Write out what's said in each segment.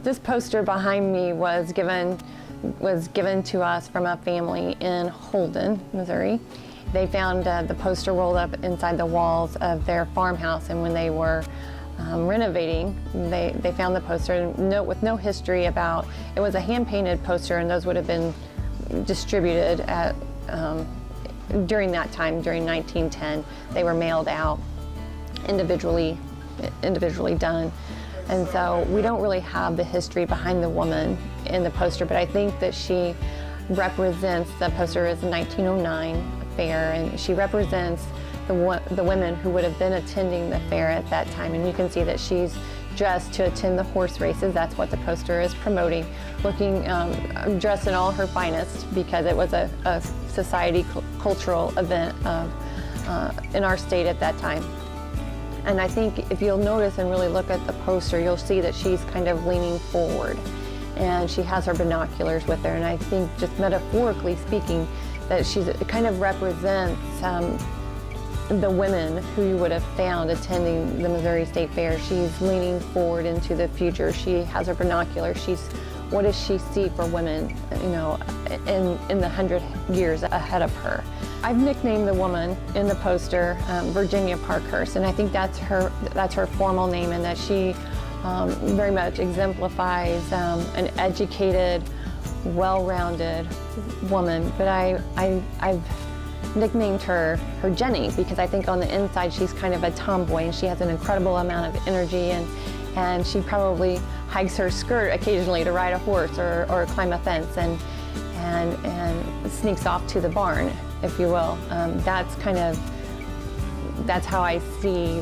This poster behind me was given to us from a family in Holden, Missouri. They found the poster rolled up inside the walls of their farmhouse, and when they were renovating, they found the poster with no history about. It was a hand-painted poster, and those would have been distributed at during that time, during 1910. They were mailed out individually done. And so we don't really have the history behind the woman in the poster, but I think that she represents, the poster is a 1909 fair, and she represents the women who would have been attending the fair at that time. And you can see that she's dressed to attend the horse races. That's what the poster is promoting. Looking dressed in all her finest, because it was a society cultural event in our state at that time. And I think if you'll notice and really look at the poster, you'll see that she's kind of leaning forward, and she has her binoculars with her. And I think, just metaphorically speaking, that it kind of represents the women who you would have found attending the Missouri State Fair. She's leaning forward into the future. She has her binoculars. What does she see for women, in the 100 years ahead of her? I've nicknamed the woman in the poster Virginia Parkhurst, and I think that's her formal name, and that she very much exemplifies an educated, well-rounded woman. But I've nicknamed her Ginny, because I think on the inside she's kind of a tomboy, and she has an incredible amount of energy, and she probably hikes her skirt occasionally to ride a horse or climb a fence and sneaks off to the barn, if you will. That's how I see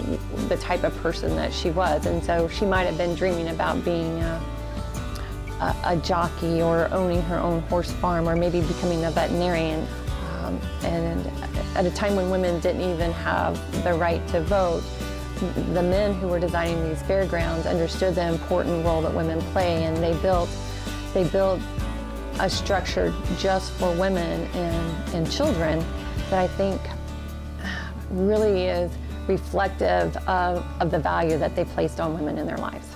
the type of person that she was. And so she might have been dreaming about being a jockey, or owning her own horse farm, or maybe becoming a veterinarian. And at a time when women didn't even have the right to vote, the men who were designing these fairgrounds understood the important role that women play, and they built a structure just for women and children that I think really is reflective of the value that they placed on women in their lives.